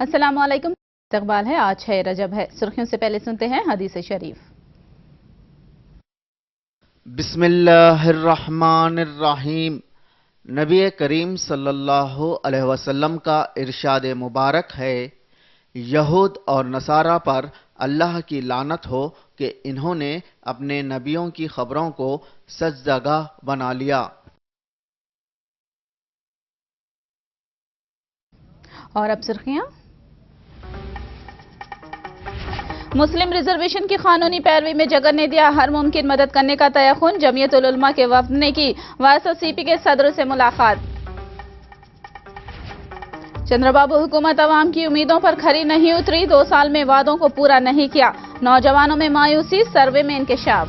अस्सलाम वालेकुम। इस्तकबाल है, आज 6 रजब है। सुर्खियों से पहले सुनते हैं हदीस शरीफ। बिस्मिल्लाहिर्रहमानिर्रहीम। नबी करीम सल्लल्लाहु अलैहि वसल्लम का इरशाद मुबारक है, यहूद और नसारा पर अल्लाह की लानत हो कि इन्होंने अपने नबियों की खबरों को सजदगा बना लिया। और अब सुर्खियां। मुस्लिम रिजर्वेशन की कानूनी पैरवी में जगन ने दिया हर मुमकिन मदद करने का तयख्खुन। जमीयतुल उलमा के वफ्द ने की वाईएसआरसीपी के सदर से मुलाकात। चंद्रबाबू हुकूमत अवाम की उम्मीदों पर खरी नहीं उतरी, 2 साल में वादों को पूरा नहीं किया। नौजवानों में मायूसी, सर्वे में इंकशाफ।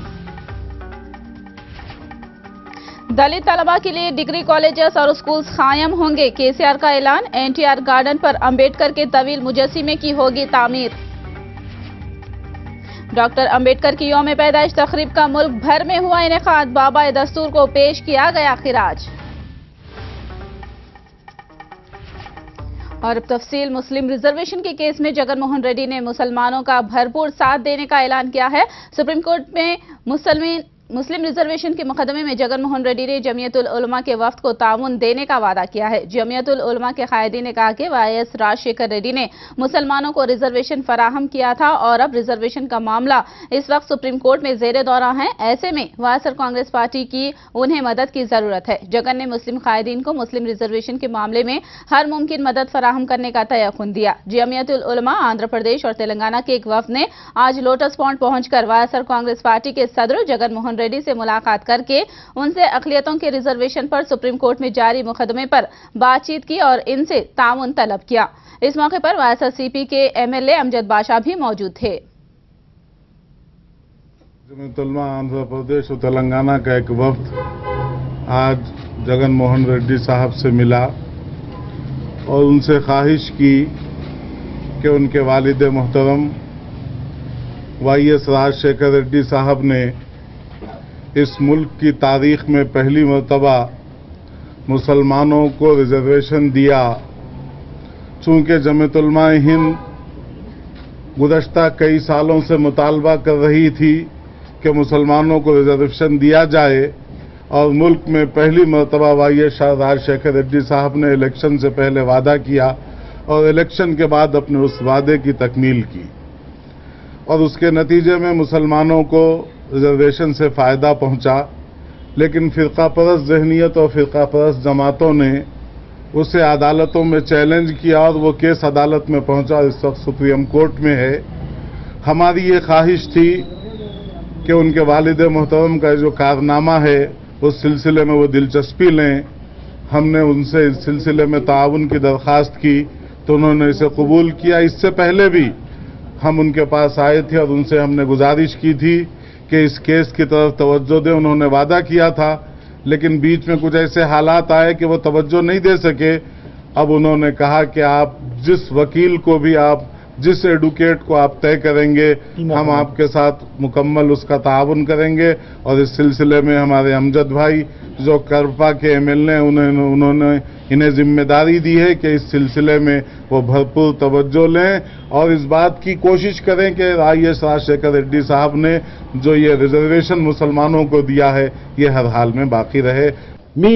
दलित तलबा के लिए डिग्री कॉलेजेस और स्कूल्स कायम होंगे, केसीआर का ऐलान। एनटीआर गार्डन पर अंबेडकर के तवील मुजस्सिमे की होगी तामीर। डॉक्टर अंबेडकर की यौम पैदाइश तकरीब का मुल्क भर में हुआ इनेकाद, बाबा दस्तूर को पेश किया गया खिराज। और अब तफसील। मुस्लिम रिजर्वेशन के केस में जगन मोहन रेड्डी ने मुसलमानों का भरपूर साथ देने का ऐलान किया है। सुप्रीम कोर्ट में मुस्लिम रिजर्वेशन के मुकदमे में जगन मोहन रेड्डी ने जमीयतुल उलमा के वफ्द को ताउन देने का वादा किया है। जमीयतुल उलमा के कायदीन ने कहा कि वाईएस राजशेखर रेड्डी ने मुसलमानों को रिजर्वेशन फराहम किया था और अब रिजर्वेशन का मामला इस वक्त सुप्रीम कोर्ट में जेर दौरा है। ऐसे में वाईएसआर कांग्रेस पार्टी की उन्हें मदद की जरूरत है। जगन ने मुस्लिम कायदीन को मुस्लिम रिजर्वेशन के मामले में हर मुमकिन मदद फराहम करने का तयख्खुन दिया। जमीयतुल उलमा, आंध्र प्रदेश और तेलंगाना के एक वफ्द ने आज लोटस पॉन्ड पहुंचकर वाईएसआर कांग्रेस पार्टी के सदर जगन मोहन रेड्डी से मुलाकात करके उनसे अक़लियतों के रिजर्वेशन पर सुप्रीम कोर्ट में जारी मुकदमे पर बातचीत की और इनसे ताउन तलब किया। इस मौके पर वाईएसआरसीपी के एमएलए अमजद बादशाह भी मौजूद थे। आंध्र प्रदेश और तेलंगाना का एक वफ्द आज जगन मोहन रेड्डी साहब से मिला और उनसे ख्वाहिश की कि उनके वालिद मोहतरम वाईएस राजशेखर रेड्डी साहब ने इस मुल्क की तारीख में पहली मर्तबा मुसलमानों को रिजर्वेशन दिया। चूंकि जमीयत उलमा हिंद गुज़श्ता कई सालों से मुतालबा कर रही थी कि मुसलमानों को रिजर्वेशन दिया जाए और मुल्क में पहली मर्तबा वाईएस राजशेखर रेड्डी साहब ने इलेक्शन से पहले वादा किया और इलेक्शन के बाद अपने उस वादे की तकमील की और उसके नतीजे में मुसलमानों को रिजर्वेशन से फ़ायदा पहुंचा। लेकिन फ़िरका परस्त ज़हनियत और फ़िरका परस्त जमातों ने उसे अदालतों में चैलेंज किया और वो केस अदालत में पहुंचा, इस वक्त सुप्रीम कोर्ट में है। हमारी ये ख्वाहिश थी कि उनके वालिद मोहतरम का जो कारनामा है उस सिलसिले में वो दिलचस्पी लें। हमने उनसे इस सिलसिले में ताउन की दरख्वास्त की तो उन्होंने इसे कबूल किया। इससे पहले भी हम उनके पास आए थे और उनसे हमने गुजारिश की थी कि इस केस की तरफ तवज्जो दें। उन्होंने वादा किया था लेकिन बीच में कुछ ऐसे हालात आए कि वो तवज्जो नहीं दे सके। अब उन्होंने कहा कि आप जिस वकील को भी, आप जिस एडवोकेट को आप तय करेंगे हम आपके साथ मुकम्मल उसका ताउन करेंगे। और इस सिलसिले में हमारे अमजद भाई जो करपा के एमएलए उन्होंने इन्हें जिम्मेदारी दी है कि इस सिलसिले में वो भरपूर तवज्जो लें और इस बात की कोशिश करें कि वाईएस राजशेखर रेड्डी साहब ने जो ये रिजर्वेशन मुसलमानों को दिया है ये हर हाल में बाकी रहे। మీ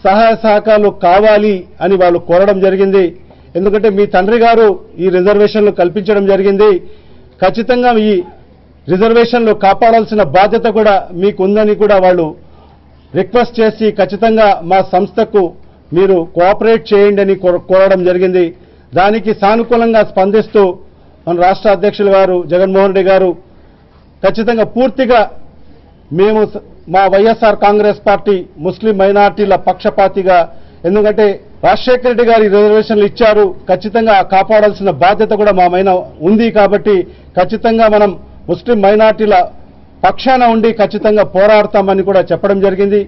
సహాయ సహకారాలు కావాలి అని వాళ్ళు కోరడం జరిగింది। ఎందుకంటే మీ తండ్రి గారు ఈ రిజర్వేషన్లు కల్పించడం జరిగింది। ఖచ్చితంగా ఈ రిజర్వేషన్లు కాపాడాల్సిన బాధ్యత కూడా మీకు ఉందని కూడా వాళ్ళు రిక్వెస్ట్ చేసి ఖచ్చితంగా మా సంస్థకు మీరు కోఆపరేట్ చేయండి అని కోరడం జరిగింది। దానికి సానుకూలంగా స్పందిస్తూ మన రాష్ట్ర అధ్యక్షులు గారు జగన్మోహన్ రెడ్డి గారు ఖచ్చితంగా పూర్తిగా మేము మా వైఎస్ఆర్ కాంగ్రెస్ పార్టీ ముస్లిం మైనారిటీల పక్షపాతిగా, ఎందుకంటే రాజశేఖర రెడ్డి గారి రిజర్వేషన్లు ఇచ్చారు, ఖచ్చితంగా కాపాడాల్సిన బాధ్యత కూడా మా పైన ఉంది కాబట్టి ఖచ్చితంగా మనం ముస్లిం మైనారిటీల పక్షాన ఉండి ఖచ్చితంగా పోరాడతామని కూడా చెప్పడం జరిగింది।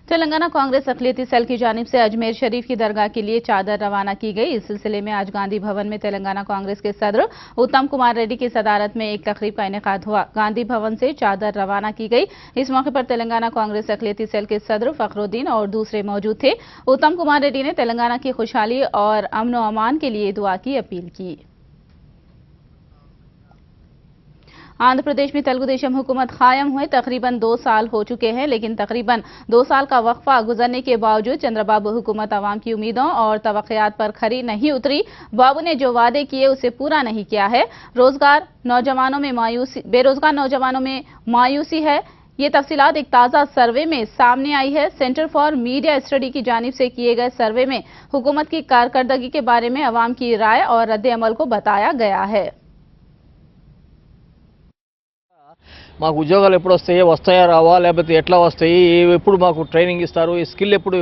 तेलंगाना कांग्रेस अक़लियती सेल की जानिब से अजमेर शरीफ की दरगाह के लिए चादर रवाना की गई। इस सिलसिले में आज गांधी भवन में तेलंगाना कांग्रेस के सदर उत्तम कुमार रेड्डी की सदारत में एक तकरीब का इनेकाद हुआ। गांधी भवन से चादर रवाना की गई। इस मौके पर तेलंगाना कांग्रेस अक़लियती सेल के सदर फखरुद्दीन और दूसरे मौजूद थे। उत्तम कुमार रेड्डी ने तेलंगाना की खुशहाली और अमन व अमान के लिए दुआ की अपील की। आंध्र प्रदेश में तेलुगुदेशम हुकूमत कायम हुए तकरीबन 2 साल हो चुके हैं, लेकिन तकरीबन 2 साल का वक्फा गुजरने के बावजूद चंद्रबाबू हुकूमत आवाम की उम्मीदों और तवक्कुआत पर खरी नहीं उतरी। बाबू ने जो वादे किए उसे पूरा नहीं किया है। बेरोजगार नौजवानों में मायूसी है। ये तफसीलात एक ताज़ा सर्वे में सामने आई है। सेंटर फॉर मीडिया स्टडी की जानिब से किए गए सर्वे में हुकूमत की कारकर्दगी के बारे में अवाम की राय और रद्द अमल को बताया गया है। మాకు ఉద్యోగాలు ఎప్పుడు వస్తాయి, వస్తాయా రావా, లేకపోతే ఎట్లా వస్తాయి, ఎప్పుడు మాకు ట్రైనింగ్ ఇస్తారు, ఈ స్కిల్ ఎప్పుడు,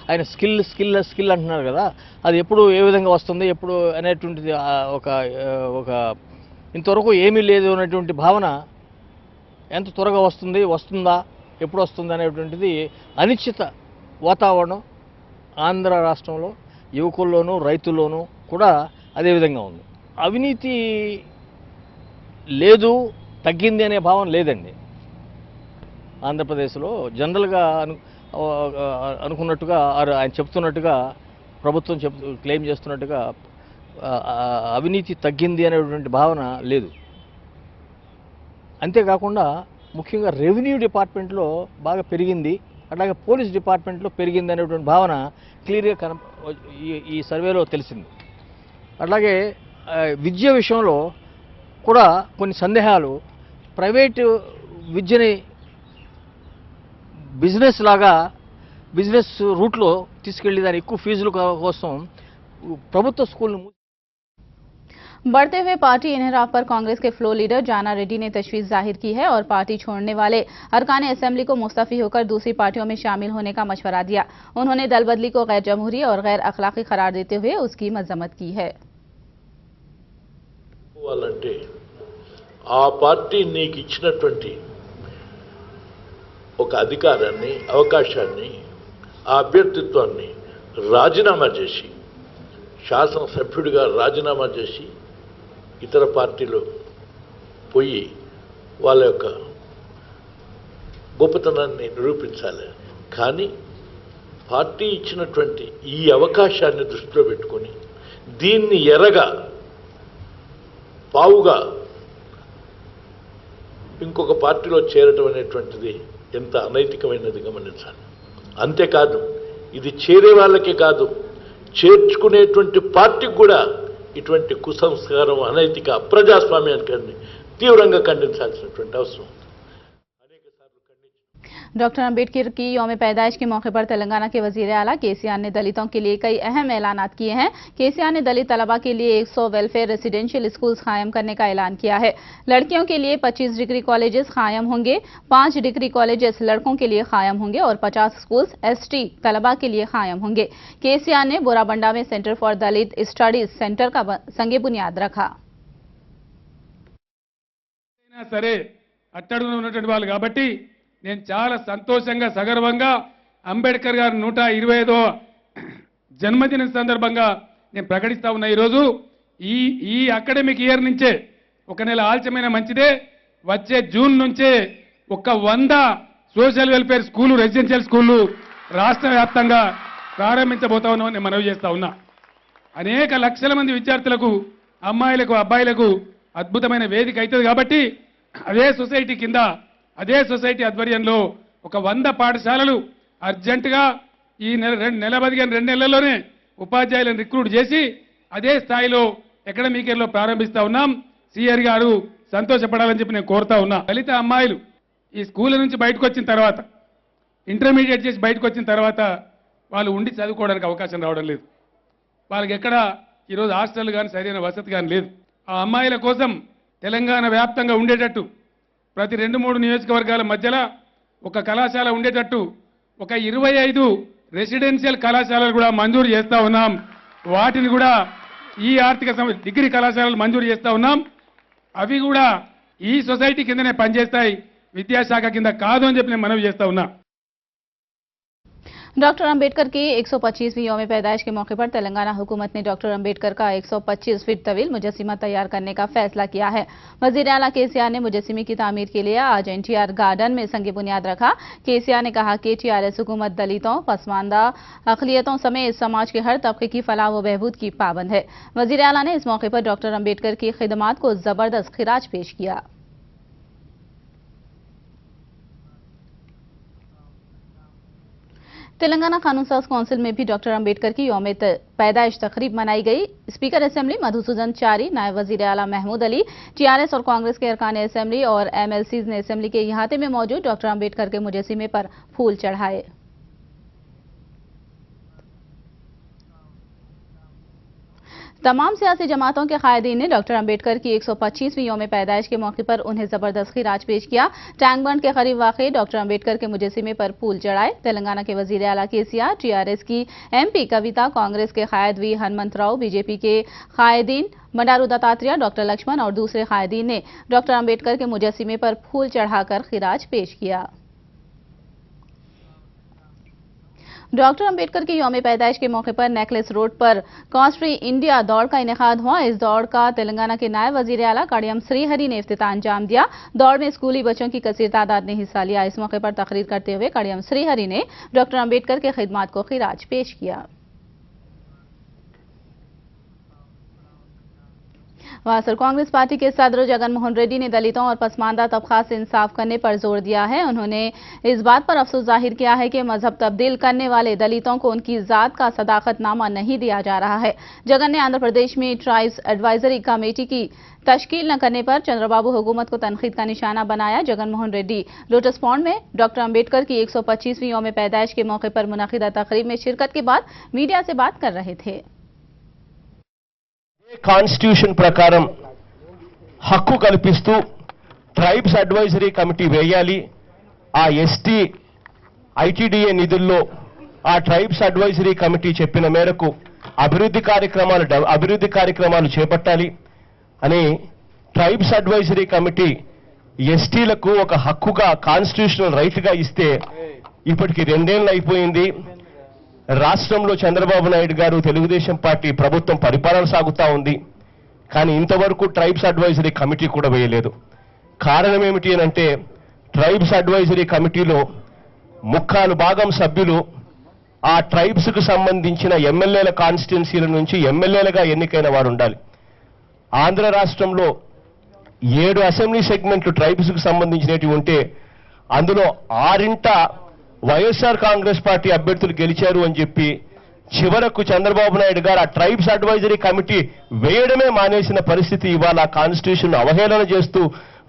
ఆయన స్కిల్ అంటున్నారు కదా, అది ఎప్పుడు ఏ విధంగా వస్తుంది ఎప్పుడు అనేటువంటిది ఒక ఇంతవరకు ఏమీ లేదు అనేటువంటి భావన ఎంత త్వరగా వస్తుందా ఎప్పుడు వస్తుంది అనేటువంటిది అనిశ్చిత వాతావరణం ఆంధ్ర రాష్ట్రంలో యువకుల్లోనూ రైతుల్లోనూ కూడా అదే విధంగా ఉంది. అవినీతి లేదు, తగ్గింది అనే భావన లేదండి. ఆంధ్రప్రదేశ్లో జనరల్గా అనుకున్నట్టుగా ఆయన చెప్తున్నట్టుగా ప్రభుత్వం క్లెయిమ్ చేస్తున్నట్టుగా అవినీతి తగ్గింది అనేటువంటి భావన లేదు. అంతేకాకుండా ముఖ్యంగా రెవెన్యూ డిపార్ట్మెంట్లో బాగా పెరిగింది, అట్లాగే పోలీస్ డిపార్ట్మెంట్లో పెరిగింది అనేటువంటి భావన క్లియర్గా ఈ సర్వేలో తెలిసింది. అట్లాగే విద్య విషయంలో కూడా కొన్ని సందేహాలు, ప్రైవేటు విద్యని బిజినెస్ రూట్లో తీసుకెళ్లి దాని ఎక్కువ ఫీజుల కోసం ప్రభుత్వ స్కూల్ను बढ़ते हुए पार्टी इन्हिराफ पर कांग्रेस के फ्लोर लीडर जाना रेड्डी ने तशवीश जाहिर की है और पार्टी छोड़ने वाले अरकान असेंबली को मुस्तफी होकर दूसरी पार्टियों में शामिल होने का मशवरा दिया। उन्होंने दल बदली को गैर जमहूरी और गैर अखलाकी करार देते हुए उसकी मजम्मत की है। ఆ పార్టీ నీకు ఇచ్చినటువంటి ఒక అధికారాన్ని, అవకాశాన్ని, ఆ అభ్యర్థిత్వాన్ని రాజీనామా చేసి, శాసనసభ్యుడిగా రాజీనామా చేసి ఇతర పార్టీలో పోయి వాళ్ళ యొక్క గొప్పతనాన్ని నిరూపించాలి. కానీ పార్టీ ఇచ్చినటువంటి ఈ అవకాశాన్ని దృష్టిలో పెట్టుకొని దీన్ని ఎరగా పావుగా ఇంకొక పార్టీలో చేరటం అనేటువంటిది ఎంత అనైతికమైనది గమనించాలి. అంతేకాదు ఇది చేరే వాళ్ళకే కాదు, చేర్చుకునేటువంటి పార్టీకి కూడా ఇటువంటి కుసంస్కారం, అనైతిక అప్రజాస్వామ్యాన్ని తీవ్రంగా ఖండించాల్సినటువంటి అవసరం. डॉक्टर अंबेडकर की यौम पैदाइश के मौके पर तेलंगाना के वजीर आला केसीआर ने दलितों के लिए कई अहम ऐलानात किए हैं। केसीआर ने दलित तलबा के लिए 100 वेलफेयर रेसिडेंशियल स्कूल्स कायम करने का ऐलान किया है। लड़कियों के लिए 25 डिग्री कॉलेजेस कायम होंगे, 5 डिग्री कॉलेजेस लड़कों के लिए कायम होंगे और 50 स्कूल्स एसटी तलबा के लिए कायम होंगे। केसीआर ने बोराबंडा में centre for Dalit studies centre का संगे बुनियाद रखा। సరే అట్టడుగున ఉన్నటువంటి వాళ్ళు కాబట్టి నేను చాలా సంతోషంగా సగర్వంగా అంబేద్కర్ గారి 125వ జన్మదినం సందర్భంగా నేను ప్రకటిస్తా ఉన్నా. ఈరోజు ఈ అకాడమిక్ ఇయర్ నుంచే ఒక నెల ఆలస్యమైన మంచిదే, వచ్చే జూన్ నుంచే ఒక 100 సోషల్ వెల్ఫేర్ స్కూలు, రెసిడెన్షియల్ స్కూళ్ళు రాష్ట్ర వ్యాప్తంగా ప్రారంభించబోతా ఉన్నామని నేను మనవి చేస్తా ఉన్నా. అనేక లక్షల మంది విద్యార్థులకు, అమ్మాయిలకు, అబ్బాయిలకు అద్భుతమైన వేదిక అవుతుంది. కాబట్టి అదే సొసైటీ కింద, అదే సొసైటీ ఆధ్వర్యంలో ఒక 100 పాఠశాలలు అర్జెంటుగా ఈ నెల బదిగిన 2 నెలల్లోనే ఉపాధ్యాయులను రిక్రూట్ చేసి అదే స్థాయిలో అకాడమిక్ ఇయర్లో ప్రారంభిస్తా ఉన్నాం. సిఆర్ గారు సంతోషపడాలని చెప్పి నేను కోరుతా ఉన్నా. దళిత అమ్మాయిలు ఈ స్కూల్ నుంచి బయటకు వచ్చిన తర్వాత, ఇంటర్మీడియట్ చేసి బయటకు వచ్చిన తర్వాత వాళ్ళు ఉండి చదువుకోవడానికి అవకాశం రావడం లేదు. వాళ్ళకి ఎక్కడ ఈరోజు హాస్టల్ కానీ సరైన వసతి కానీ లేదు. ఆ అమ్మాయిల కోసం తెలంగాణ వ్యాప్తంగా ఉండేటట్టు ప్రతి 2-3 నియోజకవర్గాల మధ్యలో ఒక కళాశాల ఉండేటట్టు ఒక 25 రెసిడెన్షియల్ కళాశాలలు కూడా మంజూరు చేస్తా ఉన్నాం. వాటిని కూడా ఈ ఆర్థిక డిగ్రీ కళాశాలలు మంజూరు చేస్తా ఉన్నాం. అవి కూడా ఈ సొసైటీ కిందనే పనిచేస్తాయి, విద్యాశాఖ కింద కాదు అని చెప్పి నేను మనవి చేస్తా ఉన్నా. डॉक्टर अंबेडकर की 125वीं यौम पैदाइश के मौके पर तेलंगाना हुकूमत ने डॉक्टर अंबेडकर का 125 फीट तवील मुजस्सिमा तैयार करने का फैसला किया है। वजीर आला केसीआर ने मुजस्सिमे की तामीर के लिए आज एनटीआर गार्डन में संग बुनियाद रखा। केसीआर ने कहा कि टीआरएस हुकूमत दलितों, पसमानदा अक़लियतों समेत समाज के हर तबके की फलाह व बहबूद की पाबंद है। वजीर आला ने इस मौके पर डॉक्टर अंबेडकर की खिदमात को जबरदस्त खिराज पेश किया। तेलंगाना कानून साज काउंसिल में भी डॉक्टर अंबेडकर की यौम पैदाइश तकरीब मनाई गई। स्पीकर असेंबली मधुसूदन चारी, नायब वजीर आला महमूद अली, टीआरएस और कांग्रेस के अरकान असेंबली और एमएलसीज ने असेंबली के इहाते में मौजूद डॉक्टर अंबेडकर के मुजस्सिमे पर फूल चढ़ाए। तमाम सियासी जमातों के कायदीन ने डॉक्टर अंबेडकर की 125वीं यौम पैदाइश के मौके पर उन्हें जबरदस्त खिराज पेश किया। टैंक बंड के करीब वाक़ डॉक्टर अंबेडकर के मुजस्सिमे पर फूल चढ़ाए। तेलंगाना के वजीर आला केसीआर, टीआरएस की एमपी कविता, कांग्रेस के कायद वी हनुमंतराव, बीजेपी के कायदीन बंडारू दत्तात्रेय, डॉक्टर लक्ष्मण और दूसरे कायदीन ने डॉक्टर अंबेडकर के मुजस्सिमे पर फूल चढ़ाकर खिराज पेश किया। डॉक्टर अंबेडकर की यौम पैदाइश के मौके पर नेकलेस रोड पर कॉस्ट्री इंडिया दौड़ का इनेकाद हुआ। इस दौड़ का तेलंगाना के नायब वजीर आला कड़ियम श्रीहरि ने इफ्तिताह अंजाम दिया। दौड़ में स्कूली बच्चों की कसीर तादाद ने हिस्सा लिया। इस मौके पर तकरीर करते हुए कड़ियम श्रीहरि ने डॉक्टर अंबेडकर के खिदमात को खिराज पेश किया। वासर कांग्रेस पार्टी के सदर जगन मोहन रेड्डी ने दलितों और पसमानदा तबकात से इंसाफ करने पर जोर दिया है। उन्होंने इस बात पर अफसोस जाहिर किया है कि मजहब तब्दील करने वाले दलितों को उनकी जात का सदाकतनामा नहीं दिया जा रहा है। जगन ने आंध्र प्रदेश में ट्राइब्स एडवाइजरी कमेटी की तश्कील न करने पर चंद्रबाबू हुकूमत को तनकीद का निशाना बनाया। जगन मोहन रेड्डी लोटस पॉन्ड में डॉक्टर अंबेडकर की 125वीं यौम पैदाइश के मौके पर मुनक़िदा तकरीब में शिरकत के बाद मीडिया से बात कर रहे थे। కాన్స్టిట్యూషన్ ప్రకారం హక్కు కల్పిస్తూ ట్రైబ్స్ అడ్వైజరీ కమిటీ వేయాలి. ఆ ఎస్టీ ఐటీడీఏ నిధుల్లో ఆ ట్రైబ్స్ అడ్వైజరీ కమిటీ చెప్పిన మేరకు అభివృద్ధి కార్యక్రమాలు చేపట్టాలి అని ట్రైబ్స్ అడ్వైజరీ కమిటీ ఎస్టీలకు ఒక హక్కుగా కాన్స్టిట్యూషనల్ రైట్గా ఇస్తే ఇప్పటికి 2 ఏళ్ళు అయిపోయింది. రాష్ట్రంలో చంద్రబాబు నాయుడు గారు తెలుగుదేశం పార్టీ ప్రభుత్వం పరిపాలన సాగుతా ఉంది. కానీ ఇంతవరకు ట్రైబ్స్ అడ్వైజరీ కమిటీ కూడా వేయలేదు. కారణం ఏమిటి అంటే ట్రైబ్స్ అడ్వైజరీ కమిటీలో 3/4 సభ్యులు ఆ ట్రైబ్స్ కు సంబంధించిన ఎమ్మెల్యేల కాన్స్టిట్యున్సీల నుంచి ఎమ్మెల్యేలుగా ఎన్నికైన వారు ఉండాలి. ఆంధ్ర రాష్ట్రంలో 7 అసెంబ్లీ సెగ్మెంట్లు ట్రైబ్స్ కు సంబంధించినవి ఉంటే అందులో 6 వైఎస్ఆర్ కాంగ్రెస్ పార్టీ అభ్యర్థులు గెలిచారు అని చెప్పి చివరకు చంద్రబాబు నాయుడు గారు ఆ ట్రైబ్స్ అడ్వైజరీ కమిటీ వేయడమే మానేసిన పరిస్థితి, ఇవాళ కాన్స్టిట్యూషన్ అవహేళన చేస్తూ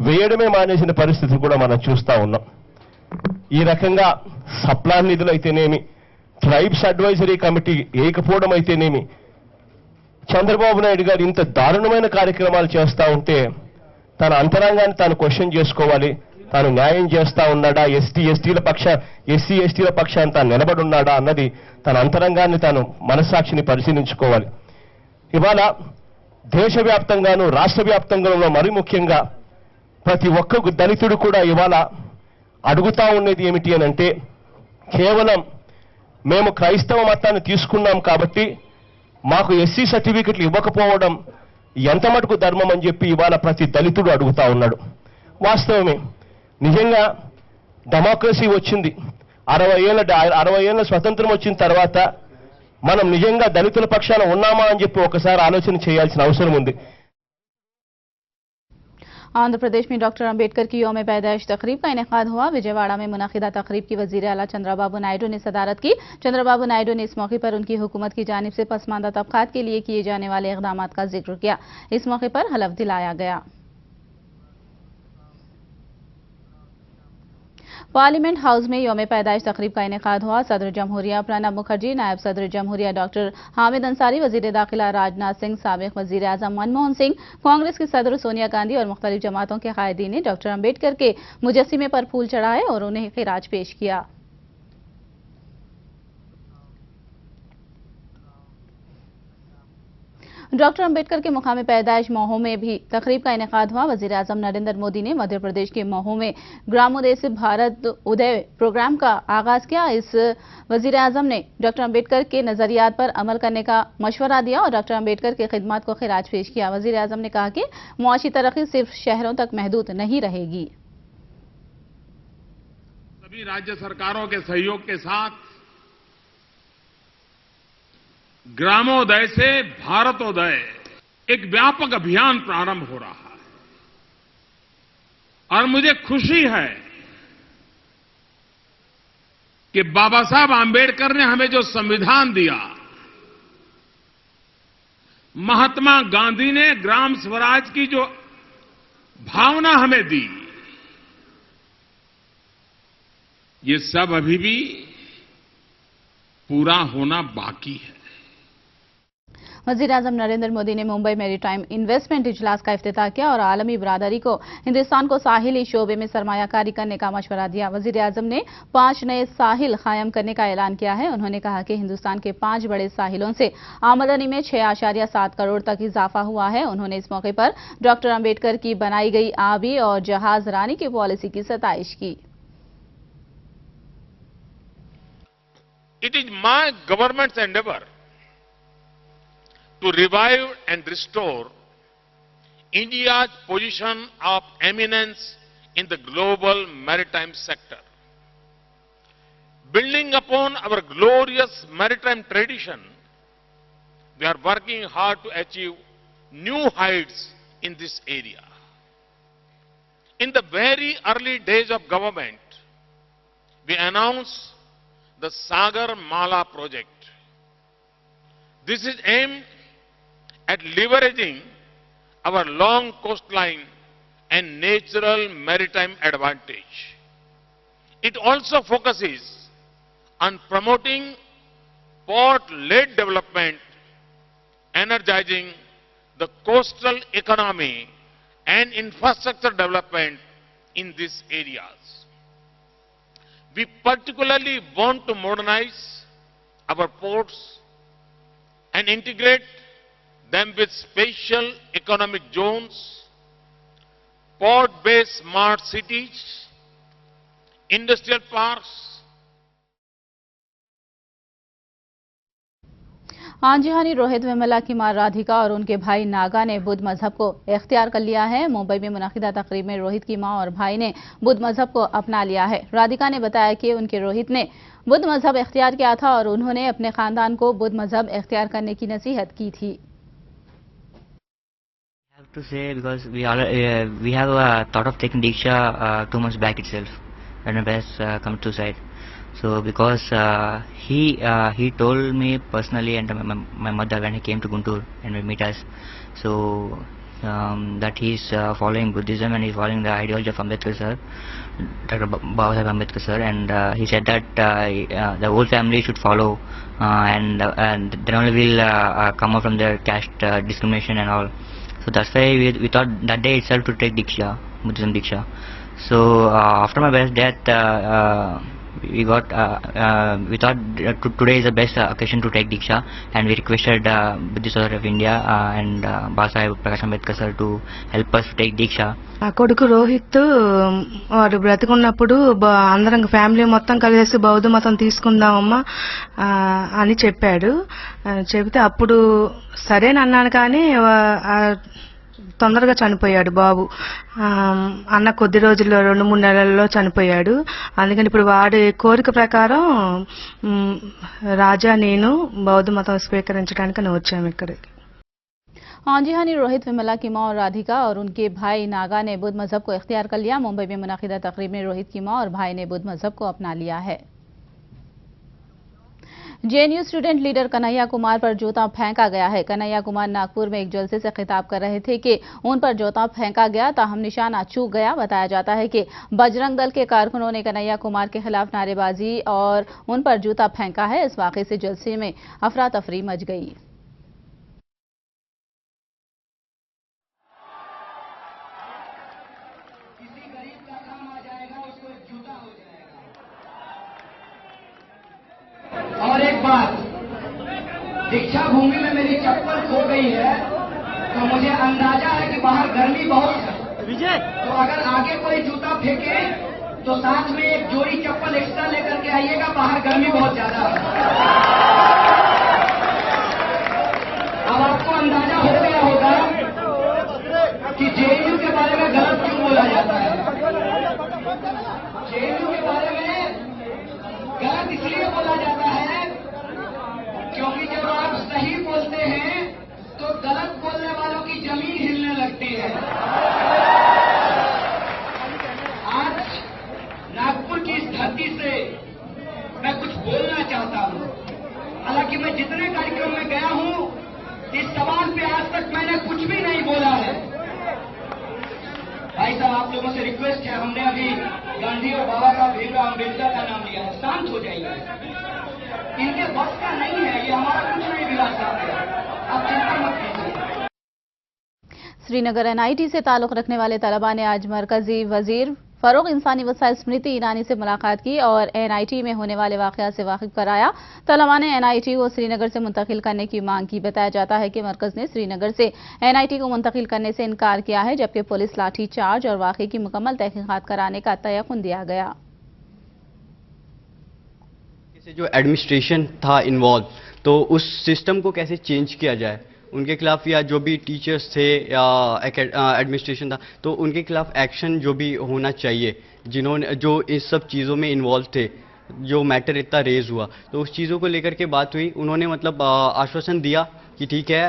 వేయడమే మానేసిన పరిస్థితి కూడా మనం చూస్తా ఉన్నాం. ఈ రకంగా సప్లాన్ నిధులు అయితేనేమి, ట్రైబ్స్ అడ్వైజరీ కమిటీ ఏకపోవడం అయితేనేమి, చంద్రబాబు నాయుడు గారు ఇంత దారుణమైన కార్యక్రమాలు చేస్తా ఉంటే తన అంతరంగాన్ని తాను క్వశ్చన్ చేసుకోవాలి. తాను న్యాయం చేస్తా ఉన్నాడా, ఎస్సీ ఎస్టీల పక్షాన్ని తాను నిలబడి ఉన్నాడా అన్నది తన అంతరంగాన్ని తాను మనస్సాక్షిని పరిశీలించుకోవాలి. ఇవాళ దేశవ్యాప్తంగాను రాష్ట్ర వ్యాప్తంగాను మరి ముఖ్యంగా ప్రతి ఒక్క దళితుడు కూడా ఇవాళ అడుగుతా ఉన్నది ఏమిటి అంటే కేవలం మేము క్రైస్తవ మతాన్ని తీసుకున్నాం కాబట్టి మాకు ఎస్సీ సర్టిఫికెట్లు ఇవ్వకపోవడం ఎంత మటుకు ధర్మం అని చెప్పి ఇవాళ ప్రతి దళితుడు అడుగుతా ఉన్నాడు. వాస్తవమే, నిజంగా డెమోక్రసీ వచ్చింది. 60 ఏళ్ల స్వతంత్రం వచ్చిన తర్వాత మనం నిజంగా దళితుల పక్షాన ఉన్నామా అని చెప్పి ఒకసారి ఆలోచన చేయాల్సిన అవసరం ఉంది. आंध्र प्रदेश में डॉक्टर अंबेडकर की यौम पैदाइश तकरीब का इनेकाद हुआ। विजयवाड़ा में मुनक़िदा तकरीब की वजीर आला चंद्रबाबू नायडू ने सदारत की। चंद्रबाबू नायडू ने इस मौके पर उनकी हुकूमत की जानिब से पसमानदा तबकात के लिए किए जाने वाले इक़दामात का जिक्र किया। इस मौके पर हलफ दिलाया गया। पार्लियामेंट हाउस में यौम पैदाइश तकरीब का इनेकाद हुआ। सदर जमहूरिया प्रणब मुखर्जी, नायब सदर जमहूरिया डॉक्टर हामिद अंसारी, वजीर दाखिला राजनाथ सिंह, साबिक़ वजीर आज़म मनमोहन सिंह, कांग्रेस की सदर सोनिया गांधी और मुख्तलिफ जमातों के कायदीन ने डॉक्टर अंबेडकर के मुजस्सिमे पर फूल चढ़ाए और उन्हें खिराज पेश किया। डॉक्टर अंबेडकर के मुकामी पैदाइश महू में भी तकरीब का इनेकाद हुआ। वजीर-ए-आजम नरेंद्र मोदी ने मध्य प्रदेश के महू में ग्रामोदय से भारत उदय प्रोग्राम का आगाज किया। इस वजीर-ए-आजम ने डॉक्टर अंबेडकर के नजरियात पर अमल करने का मशवरा दिया और डॉक्टर अंबेडकर की खिदमत को खिराज पेश किया। वजीर-ए-आजम ने कहा कि मुआशी तरक्की सिर्फ शहरों तक महदूद नहीं रहेगी। सभी राज्य सरकारों के सहयोग के साथ ग्रामोदय से भारतोदय एक व्यापक अभियान प्रारंभ हो रहा है और मुझे खुशी है कि बाबा साहब आंबेडकर ने हमें जो संविधान दिया, महात्मा गांधी ने ग्राम स्वराज की जो भावना हमें दी, ये सब अभी भी पूरा होना बाकी है। वज़ीर-ए-आज़म नरेंद्र मोदी ने मुंबई मैरीटाइम इन्वेस्टमेंट इजलास का इफ्तिताह किया और आलमी बिरादरी को हिंदुस्तान को साहिली शोबे में सरमायाकारी करने का मशवरा दिया। वज़ीर-ए-आज़म ने 5 नए साहिल कायम करने का ऐलान किया है। उन्होंने कहा कि हिंदुस्तान के 5 बड़े साहिलों से आमदनी में 6.7 करोड़ तक इजाफा हुआ है। उन्होंने इस मौके पर डॉक्टर अंबेडकर की बनाई गई आबी और जहाज रानी की पॉलिसी की सताइश की। It is my government's endeavor to revive and restore India's position of eminence in the global maritime sector. Building upon our glorious maritime tradition, we are working hard to achieve new heights in this area. In the very early days of government, we announced the Sagar Mala project. This is aimed at leveraging our long coastline and natural maritime advantage. It also focuses on promoting port-led development, energizing the coastal economy and infrastructure development in these areas. We particularly want to modernize our ports and integrate them with special economic zones, port-based smart cities, industrial parks. आंजिहानी Rohit Vemula की मां राधिका और उनके भाई नागा ने बुद्ध मजहब को इख्तियार कर लिया है। मुंबई में मुनाकिदा तकरीब में रोहित की मां और भाई ने बुद्ध मजहब को अपना लिया है। राधिका ने बताया कि उनके रोहित ने बुद्ध मजहब इख्तियार किया था और उन्होंने अपने खानदान को बुद्ध मजहब इख्तियार करने की नसीहत की थी। To say because we have thought of taking Diksha 2 months back itself when my parents come to side. So because he told me personally and my mother when he came to Guntur and we meet us, so that he is following Buddhism and he is following the ideology of Ambedkar sir, Dr. Babasaheb Ambedkar sir, and he said that the whole family should follow and then only will come out from their caste discrimination and all. So that's why we thought that day itself to take Diksha, Buddhism Diksha. So after my parents' death, we thought today is the best occasion to take Diksha, and we requested Buddhist Society of India and Babasaheb Prakash Ambedkar sir to help us to take Diksha. ఆ కొడుకు రోహిత్ వాడు బ్రతికున్నప్పుడు అందరం family మొత్తం కలిసి బౌద్ధ మతం తీసుకుందామమ్మా అని చెప్పాడు. చెబితే అప్పుడు సరేనన్నాను కానీ తొందరగా చనిపోయాడు బాబు. అన్న కొద్ది రోజుల్లో 2-3 నెలల్లో చనిపోయాడు. అందుకని ఇప్పుడు వాడి కోరిక ప్రకారం రాజా నేను బౌద్ధ మతం స్వీకరించడానికి వచ్చాము ఇక్కడికి. आंजिहानी रोहित वेमुला की मां और राधिका और उनके भाई नागा ने बुद्ध मजहब को इख्तियार कर लिया। मुंबई में मुनाकिदा तकरीब में रोहित की मां और भाई ने बुद्ध मजहब को अपना लिया है। JNU student leader Kanhaiya Kumar पर जूता फेंका गया है। कन्हैया कुमार नागपुर में एक जलसे से खिताब कर रहे थे कि उन पर जूता फेंका गया, ताहम निशाना चूक गया। बताया जाता है कि बजरंग दल के कारकुनों ने कन्हैया कुमार के खिलाफ नारेबाजी और उन पर जूता फेंका है। इस वाकये से जलसे में अफरा तफरी मच गई। और एक बात, दीक्षा मरुभूमि में मेरी चप्पल खो गई है तो मुझे अंदाजा है कि बाहर गर्मी बहुत है। तो अगर आगे कोई जूता फेंके तो साथ में एक जोड़ी चप्पल एक्स्ट्रा लेकर के आइएगा, बाहर गर्मी बहुत ज्यादा है। अब आपको अंदाजा हो गया होगा कि जेएनयू के बारे में गलत क्यों बोला जाता है। जेएनयू के बारे में गलत इसलिए बोला जाता है क्योंकि जब आप सही बोलते हैं तो गलत बोलने वालों की जमीन हिलने लगती है। आज नागपुर की इस धरती से मैं कुछ बोलना चाहता हूं। हालांकि मैं जितने कार्यक्रम में गया हूं, इस सवाल पे आज तक मैंने कुछ भी नहीं बोला है। भाई साहब, आप लोगों से रिक्वेस्ट है, हमने अभी गांधी और बाबा साहब भीमराव अम्बेडकर का नाम लिया है, शांत हो जाइए। इनके बस का नहीं है, ये हमारा कुछ नहीं बिगाड़ सकते, आप चिंता मत कीजिए। श्रीनगर एनआईटी से ताल्लुक रखने वाले तलबा ने आज मरकजी वजीर फरोग इंसानी वसाइल स्मृति ईरानी से मुलाकात की और एनआईटी में होने वाले वाकया से वाकिफ कराया। तलबा ने एनआईटी को श्रीनगर से मुंतकिल करने की मांग की। बताया जाता है कि मरकज ने श्रीनगर से एनआईटी को मुंतकिल करने से इनकार किया है, जबकि पुलिस लाठी चार्ज और वाकये की मुकम्मल तहकीकात कराने का तयक़ुन दिया गया। जो एडमिनिस्ट्रेशन था इन्वॉल्व, तो उस सिस्टम को कैसे चेंज किया जाए, उनके खिलाफ या जो भी टीचर्स थे या एडमिनिस्ट्रेशन था, तो उनके खिलाफ एक्शन जो भी होना चाहिए, जिन्होंने जो इस सब चीज़ों में इन्वॉल्व थे, जो मैटर इतना रेज हुआ, तो उस चीज़ों को लेकर के बात हुई। उन्होंने मतलब आश्वासन दिया कि ठीक है,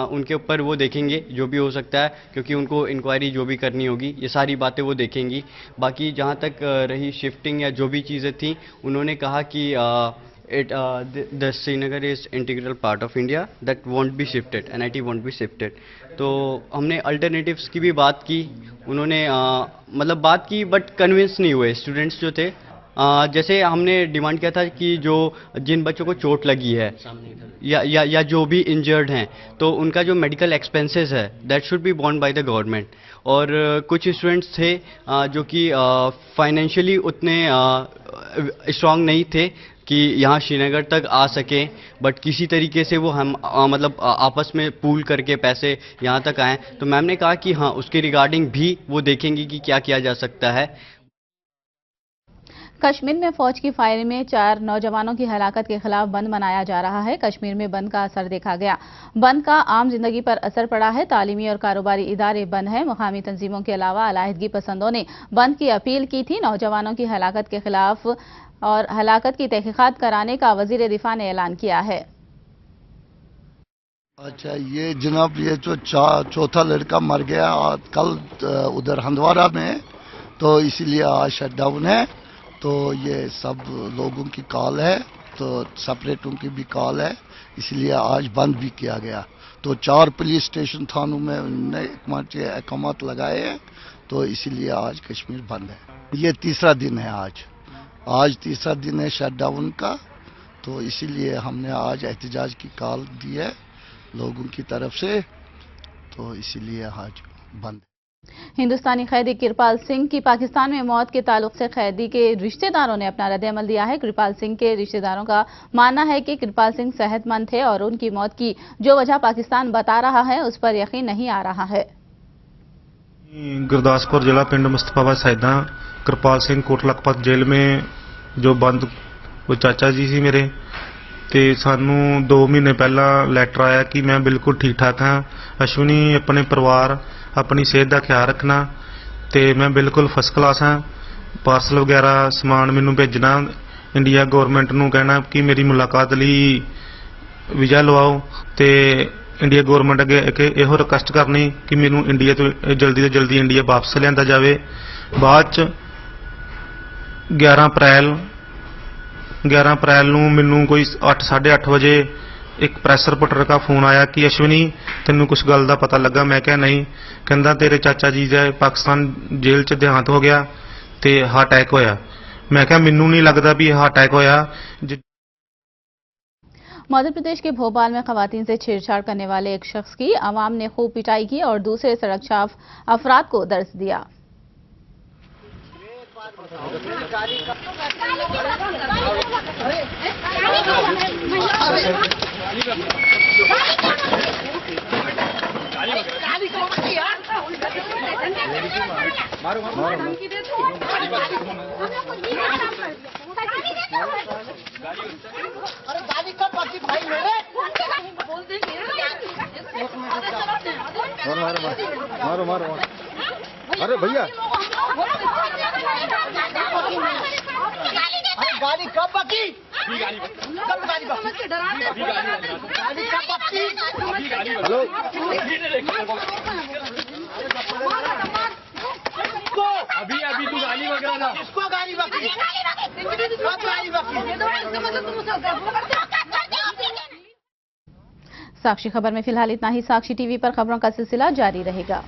उनके ऊपर वो देखेंगे जो भी हो सकता है, क्योंकि उनको इंक्वायरी जो भी करनी होगी ये सारी बातें वो देखेंगी। बाकी जहाँ तक रही शिफ्टिंग या जो भी चीज़ें थी, उन्होंने कहा कि the Srinagar is integral part of India that won't be shifted, NIT won't be shifted। तो हमने अल्टरनेटिव्स की भी बात की, उन्होंने मतलब बात की बट कन्विंस नहीं हुए स्टूडेंट्स जो थे। जैसे हमने डिमांड किया था कि जो जिन बच्चों को चोट लगी है या जो भी इंजर्ड हैं, तो उनका जो मेडिकल एक्सपेंसेस है that should be borne by the government. और कुछ स्टूडेंट्स थे जो कि फाइनेंशियली उतने स्ट्रांग नहीं थे कि यहाँ श्रीनगर तक आ सकें, बट किसी तरीके से वो हम मतलब आपस में पूल करके पैसे यहाँ तक आए। तो मैम ने कहा कि हाँ, उसके रिगार्डिंग भी वो देखेंगी कि क्या किया जा सकता है। कश्मीर में फौज की फायरिंग में 4 नौजवानों की हलाकत के खिलाफ बंद मनाया जा रहा है। कश्मीर में बंद का असर देखा गया। बंद का आम जिंदगी पर असर पड़ा है। तालीमी और कारोबारी इदारे बंद हैं। मुकामी तंजीमों के अलावा अलाहिदगी पसंदों ने बंद की अपील की थी। नौजवानों की हलाकत के खिलाफ और हलाकत की तहकीकात कराने का वजीर दिफा ने ऐलान किया है। अच्छा, ये जनाब, ये जो चौथा लड़का मर गया कल उधर हंदवारा में, तो इसीलिए आज शटडाउन है। तो ये सब लोगों की कॉल है, तो सेपरेट उनकी भी कॉल है, इसलिए आज बंद भी किया गया। तो 4 पुलिस स्टेशन थानों में उन्होंने अहकामात लगाए हैं, तो इसीलिए आज कश्मीर बंद है। ये तीसरा दिन है आज तीसरा दिन है शटडाउन का, तो इसीलिए हमने आज एहतजाज की कॉल दी है लोगों की तरफ से, तो इसीलिए आज बंद। हिंदुस्तानी कैदी कृपाल सिंह की पाकिस्तान में मौत के ताल्लुक से कैदी के रिश्तेदारों ने अपना रद्द-ए-अमल दिया है। कृपाल सिंह के रिश्तेदारों का मानना है कि कृपाल सिंह सेहतमंद थे और उनकी मौत की जो वजह पाकिस्तान बता रहा है उस पर यकीन नहीं आ रहा है। गुरदासपुर जिला पिंड मुस्तफाबाद साहिदा कृपाल सिंह कोट लखपत जेल में जो बंद, वो चाचा जी सी मेरे, ਤੇ ਸਾਨੂੰ 2 ਮਹੀਨੇ ਪਹਿਲਾਂ ਲੈਟਰ ਆਇਆ ਕਿ ਮੈਂ ਬਿਲਕੁਲ ਠੀਕ ਠਾਕ ਹਾਂ। ਅਸ਼ਵਨੀ ਆਪਣੇ ਪਰਿਵਾਰ ਆਪਣੀ ਸਿਹਤ ਦਾ ਖਿਆਲ ਰੱਖਣਾ ਤੇ ਮੈਂ ਬਿਲਕੁਲ ਫਸਟ ਕਲਾਸ ਹਾਂ। ਪਾਰਸਲ ਵਗੈਰਾ ਸਮਾਨ ਮੈਨੂੰ ਭੇਜਣਾ, ਇੰਡੀਆ ਗਵਰਨਮੈਂਟ ਨੂੰ ਕਹਿਣਾ ਕਿ ਮੇਰੀ ਮੁਲਾਕਾਤ ਲਈ ਵੀਜ਼ਾ ਲਵਾਓ ਤੇ ਇੰਡੀਆ ਗਵਰਨਮੈਂਟ ਅੱਗੇ ਇਹੋ ਰਿਕੁਐਸਟ ਕਰਨੀ ਕਿ ਮੈਨੂੰ ਇੰਡੀਆ ਤੋਂ ਜਲਦੀ ਤੋਂ ਜਲਦੀ ਇੰਡੀਆ ਵਾਪਸ ਲਿਆਂਦਾ ਜਾਵੇ। ਬਾਅਦ ਚ 11 ਅਪ੍ਰੈਲ ਨੂੰ ਮੈਨੂੰ ਕੋਈ 8:30 ਵਜੇ ਇੱਕ ਪ੍ਰੈਸ ਰਿਪੋਰਟਰ ਦਾ ਫੋਨ ਆਇਆ ਕਿ ਅਸ਼ਵਨੀ ਤੈਨੂੰ ਕੁਝ ਗੱਲ ਦਾ ਪਤਾ ਲੱਗਾ। ਮੈਂ ਕਿਹਾ ਨਹੀਂ। ਕਹਿੰਦਾ ਤੇਰੇ ਚਾਚਾ ਜੀ ਦਾ ਪਾਕਿਸਤਾਨ ਜੇਲ੍ਹ 'ਚ ਦੇਹਾਂਤ ਹੋ ਗਿਆ ਤੇ ਹਾਰਟ ਅਟੈਕ ਹੋਇਆ। मैं क्या मैनू नहीं लगता भी हार्ट अटैक होया। मध्य प्रदेश के भोपाल में खवातीन से छेड़छाड़ करने वाले एक शख्स की अवाम ने खूब पिटाई की और दूसरे सड़क छाप अफराद को दर्ज दिया। मारो मारो अरे भैया गाड़ी कब बकी हेलो अभी अभी तू गाली वगैरह ना इसको गाली बकी कब गाली बकी। साक्षी खबर में फिलहाल इतना ही। साक्षी टीवी पर खबरों का सिलसिला जारी रहेगा।